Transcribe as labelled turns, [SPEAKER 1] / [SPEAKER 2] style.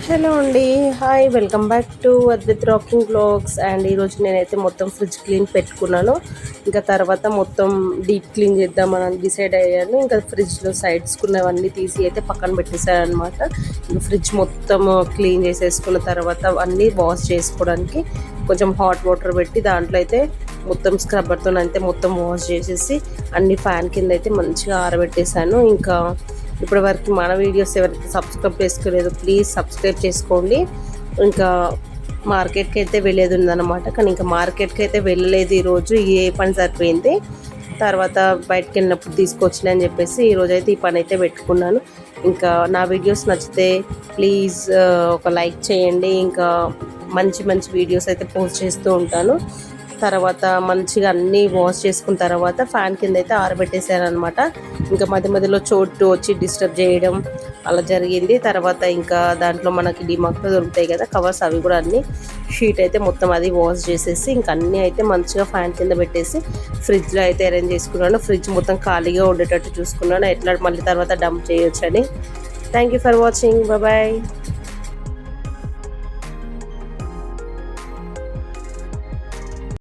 [SPEAKER 1] Hello అండి. Hi, welcome back to Advith rocking blogs. అండ్ ఈరోజు నేనైతే మొత్తం ఫ్రిడ్జ్ క్లీన్ పెట్టుకున్నాను. ఇంకా తర్వాత మొత్తం డీప్ క్లీన్ చేద్దామని డిసైడ్ అయ్యాను. ఇంకా ఫ్రిడ్జ్లో సైడ్స్కున్నవన్నీ తీసి అయితే పక్కన పెట్టేశాను అనమాట. ఇంకా ఫ్రిడ్జ్ మొత్తం క్లీన్ చేసేసుకున్న తర్వాత అన్నీ వాష్ చేసుకోవడానికి కొంచెం హాట్ వాటర్ పెట్టి దాంట్లో అయితే మొత్తం స్క్రబ్బర్తో అయితే మొత్తం వాష్ చేసేసి అన్ని ఫ్యాన్ కింద అయితే మంచిగా ఆరబెట్టేశాను. ఇంకా ఇప్పటి వరకు మన వీడియోస్ ఎవరైతే సబ్స్క్రైబ్ చేసుకోలేదో ప్లీజ్ సబ్స్క్రైబ్ చేసుకోండి. ఇంకా మార్కెట్కి అయితే వెళ్ళేది ఉందన్నమాట, కానీ ఇంకా మార్కెట్కి అయితే వెళ్ళలేదు ఈరోజు. ఏ పని సరిపోయింది, తర్వాత బయటకు వెళ్ళినప్పుడు తీసుకొచ్చిన అని చెప్పేసి ఈరోజు అయితే ఈ పని అయితే పెట్టుకున్నాను. ఇంకా నా వీడియోస్ నచ్చితే ప్లీజ్ ఒక లైక్ చేయండి. ఇంకా మంచి మంచి వీడియోస్ అయితే పోస్ట్ చేస్తూ ఉంటాను. తర్వాత మంచిగా అన్నీ వాష్ చేసుకున్న తర్వాత ఫ్యాన్ కింద అయితే ఆరబెట్టేసాను అనమాట. ఇంకా మధ్య మధ్యలో చోటు వచ్చి డిస్టర్బ్ చేయడం అలా జరిగింది. తర్వాత ఇంకా దాంట్లో మనకి డిమార్ట్లో దొరుకుతాయి కదా కవర్స్, అవి కూడా అన్నీ షీట్ అయితే మొత్తం అది వాష్ చేసేసి ఇంకా అన్నీ అయితే మంచిగా ఫ్యాన్ కింద పెట్టేసి ఫ్రిడ్జ్లో అయితే అరేంజ్ చేసుకున్నాను. ఫ్రిడ్జ్ మొత్తం ఖాళీగా ఉండేటట్టు చూసుకున్నాను, ఎట్లా మళ్ళీ తర్వాత డంప్ చేయొచ్చని. Thank you for watching. Bye.